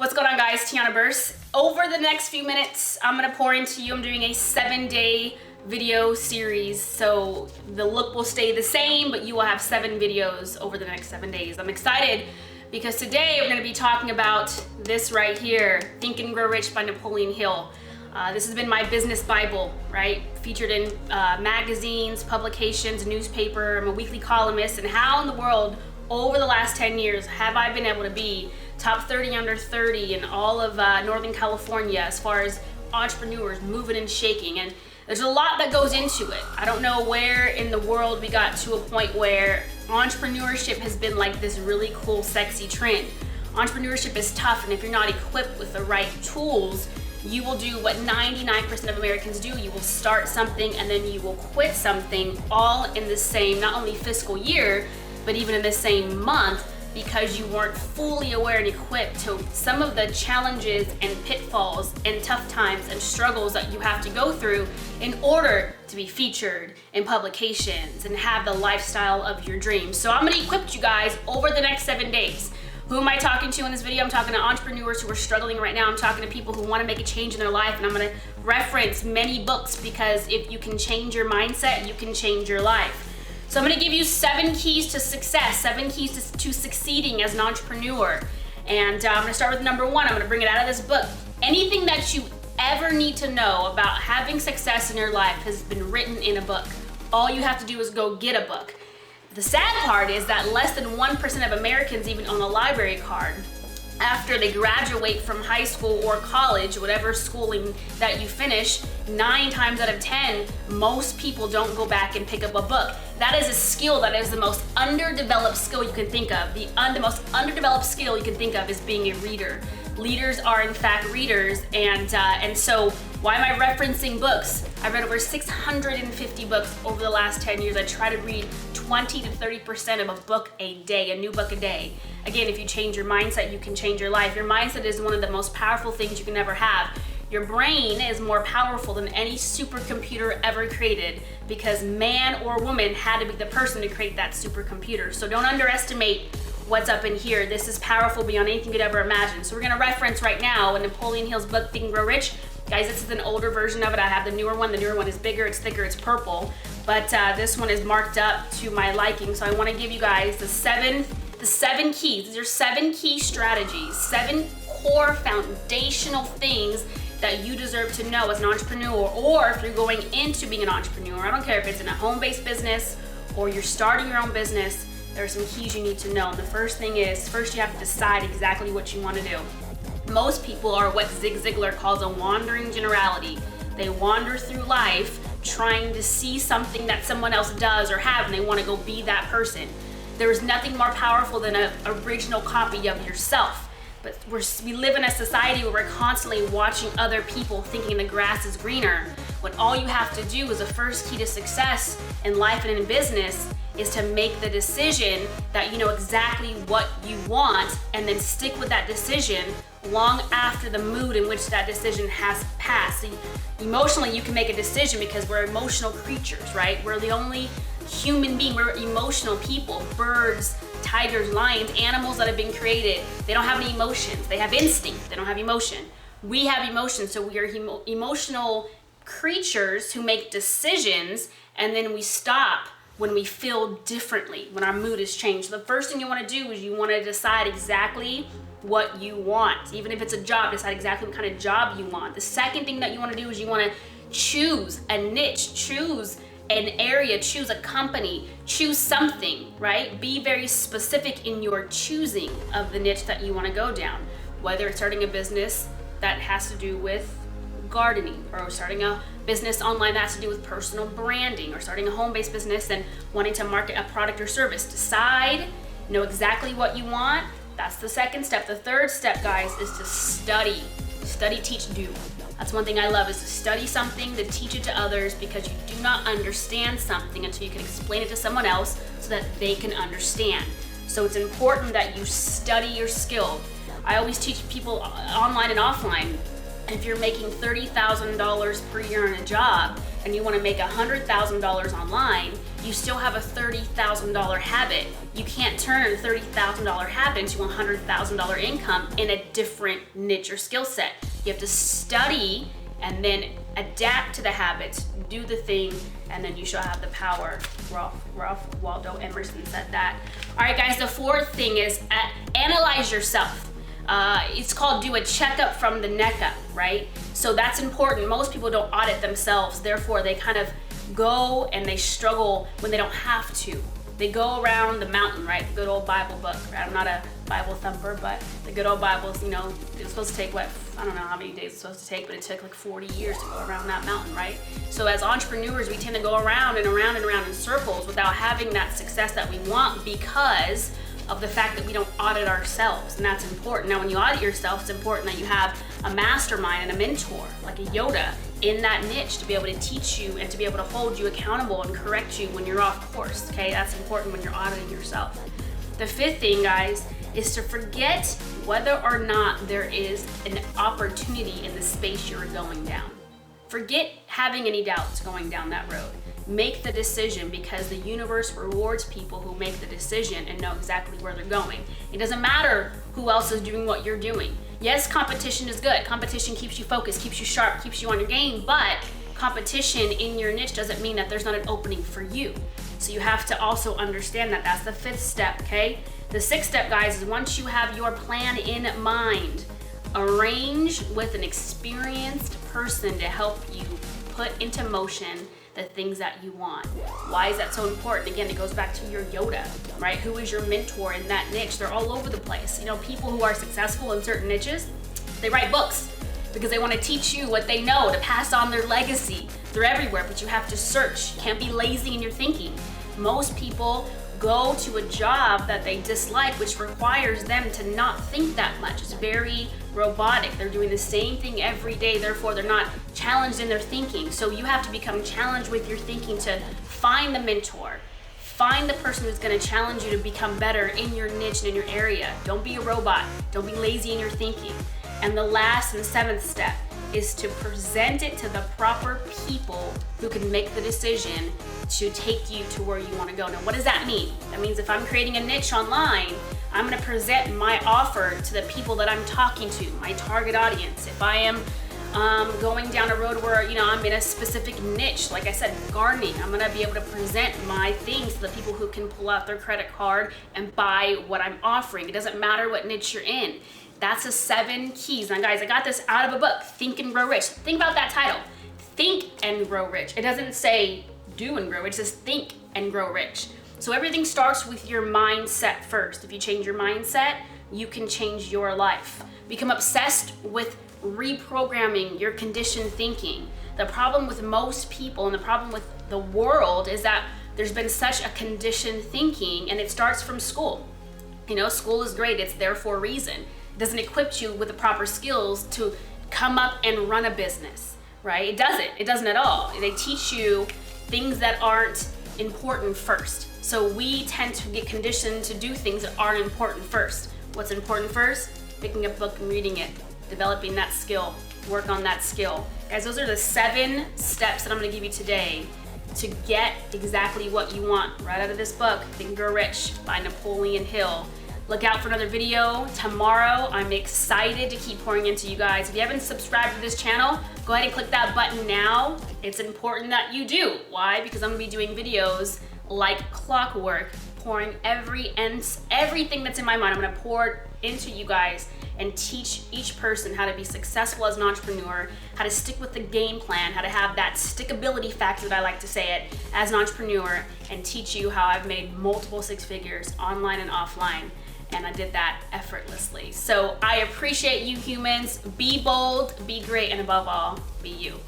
What's going on, guys? Tiana Burse. Over the next few minutes, I'm gonna pour into you. I'm doing a 7-day video series, so the look will stay the same, but you will have 7 videos over the next 7 days. I'm excited because today we're gonna be talking about this right here, Think and Grow Rich by Napoleon Hill. This has been my business Bible, right? Featured in magazines, publications, newspaper. I'm a weekly columnist, and how in the world over the last 10 years have I been able to be top 30 under 30 in all of Northern California as far as entrepreneurs moving and shaking. And there's a lot that goes into it. I don't know where in the world we got to a point where entrepreneurship has been like this really cool, sexy trend. Entrepreneurship is tough, and if you're not equipped with the right tools, you will do what 99% of Americans do. You will start something and then you will quit something, all in the same, not only fiscal year, but even in the same month, because you weren't fully aware and equipped to some of the challenges and pitfalls and tough times and struggles that you have to go through in order to be featured in publications and have the lifestyle of your dreams. So I'm gonna equip you guys over the next 7 days. Who am I talking to in this video? I'm talking to entrepreneurs who are struggling right now. I'm talking to people who want to make a change in their life, and I'm going to reference many books, because if you can change your mindset, you can change your life. So I'm going to give you 7 keys to success, 7 keys to succeeding as an entrepreneur. And I'm going to start with number 1. I'm going to bring it out of this book. Anything that you ever need to know about having success in your life has been written in a book. All you have to do is go get a book. The sad part is that less than 1% of Americans even own a library card. After they graduate from high school or college, whatever schooling that you finish, 9 times out of 10, most people don't go back and pick up a book. That is a skill that is the most underdeveloped skill you can think of. The most underdeveloped skill you can think of is being a reader. Leaders are in fact readers, and so why am I referencing books? I've read over 650 books over the last 10 years. I try to read 20 to 30% of a book a day, a new book a day. Again, if you change your mindset, you can change your life. Your mindset is one of the most powerful things you can ever have. Your brain is more powerful than any supercomputer ever created, because man or woman had to be the person to create that supercomputer. So don't underestimate what's up in here. This is powerful beyond anything you could ever imagine. So we're gonna reference right now in Napoleon Hill's book, Think and Grow Rich. Guys, this is an older version of it. I have the newer one. The newer one is bigger, it's thicker, it's purple. But this one is marked up to my liking. So I wanna give you guys the seven keys. These are 7 key strategies, 7 core foundational things that you deserve to know as an entrepreneur, or if you're going into being an entrepreneur. I don't care if it's in a home-based business or you're starting your own business. There are some keys you need to know. And the first thing is, first you have to decide exactly what you want to do. Most people are what Zig Ziglar calls a wandering generality. They wander through life trying to see something that someone else does or have, and they want to go be that person. There is nothing more powerful than an original copy of yourself. But we live in a society where we're constantly watching other people thinking the grass is greener, when all you have to do is the first key to success in life and in business is to make the decision that you know exactly what you want, and then stick with that decision long after the mood in which that decision has passed. See, emotionally, you can make a decision because we're emotional creatures, right? We're the only human being, we're emotional people. Birds, tigers, lions, animals that have been created, they don't have any emotions. They have instinct, they don't have emotion. We have emotions, so we are emotional creatures who make decisions, and then we stop when we feel differently, when our mood has changed. The first thing you want to do is you want to decide exactly what you want. Even if it's a job, decide exactly what kind of job you want. The second thing that you want to do is you want to choose a niche, choose an area, choose a company, choose something, right? Be very specific in your choosing of the niche that you want to go down. Whether it's starting a business that has to do with gardening, or starting a business online that has to do with personal branding, or starting a home-based business and wanting to market a product or service. Decide, know exactly what you want. That's the second step. The third step, guys, is to study. Study, teach, do. That's one thing I love, is to study something, to teach it to others, because you do not understand something until you can explain it to someone else so that they can understand. So it's important that you study your skill. I always teach people online and offline. If you're making $30,000 per year in a job and you want to make $100,000 online, you still have a $30,000 habit. You can't turn a $30,000 habit into a $100,000 income in a different niche or skill set. You have to study and then adapt to the habits, do the thing, and then you shall have the power. Ralph Waldo Emerson said that. All right, guys, the fourth thing is analyze yourself. It's called do a checkup from the neck up, right? So that's important. Most people don't audit themselves, therefore they kind of go and they struggle when they don't have to. They go around the mountain, right? The good old Bible book, right? I'm not a Bible thumper, but the good old Bibles, you know, it's supposed to take what, I don't know how many days it's supposed to take, but it took like 40 years to go around that mountain, right? So as entrepreneurs, we tend to go around and around and around in circles without having that success that we want because of the fact that we don't audit ourselves, and that's important. Now, when you audit yourself, it's important that you have a mastermind and a mentor, like a Yoda, in that niche to be able to teach you and to be able to hold you accountable and correct you when you're off course, okay? That's important when you're auditing yourself. The fifth thing, guys, is to forget whether or not there is an opportunity in the space you're going down. Forget having any doubts going down that road. Make the decision, because the universe rewards people who make the decision and know exactly where they're going. It doesn't matter who else is doing what you're doing. Yes, competition is good. Competition keeps you focused, keeps you sharp, keeps you on your game, but competition in your niche doesn't mean that there's not an opening for you. So you have to also understand that. That's the fifth step, okay? The sixth step, guys, is once you have your plan in mind, arrange with an experienced person to help you put into motion the things that you want. Why is that so important? Again, it goes back to your Yoda, right? Who is your mentor in that niche? They're all over the place. You know, people who are successful in certain niches, they write books because they want to teach you what they know to pass on their legacy. They're everywhere, but you have to search. You can't be lazy in your thinking. Most people go to a job that they dislike, which requires them to not think that much. It's very robotic. They're doing the same thing every day, therefore they're not challenged in their thinking. So you have to become challenged with your thinking to find the mentor. Find the person who's going to challenge you to become better in your niche and in your area. Don't be a robot. Don't be lazy in your thinking. And the last and seventh step is to present it to the proper people who can make the decision to take you to where you want to go. Now, what does that mean? That means if I'm creating a niche online, I'm going to present my offer to the people that I'm talking to, my target audience. If I am going down a road where, you know, I'm in a specific niche, like I said, gardening, I'm going to be able to present my things to the people who can pull out their credit card and buy what I'm offering. It doesn't matter what niche you're in. That's the 7 keys. Now, guys, I got this out of a book, Think and Grow Rich. Think about that title, Think and Grow Rich. It doesn't say do and grow rich, it says think and grow rich. So everything starts with your mindset first. If you change your mindset, you can change your life. Become obsessed with reprogramming your conditioned thinking. The problem with most people and the problem with the world is that there's been such a conditioned thinking, and it starts from school. You know, school is great, it's there for a reason. It doesn't equip you with the proper skills to come up and run a business, right? It doesn't at all. They teach you things that aren't important first. So we tend to get conditioned to do things that aren't important first. What's important first? Picking up a book and reading it, developing that skill, work on that skill. Guys, those are the 7 steps that I'm gonna give you today to get exactly what you want right out of this book, Think and Grow Rich by Napoleon Hill. Look out for another video tomorrow. I'm excited to keep pouring into you guys. If you haven't subscribed to this channel, go ahead and click that button now. It's important that you do. Why? Because I'm gonna be doing videos like clockwork, pouring everything that's in my mind. I'm gonna pour it into you guys and teach each person how to be successful as an entrepreneur, how to stick with the game plan, how to have that stickability factor that I like to say it as an entrepreneur, and teach you how I've made multiple 6 figures online and offline. And I did that effortlessly. So I appreciate you humans. Be bold, be great, and above all, be you.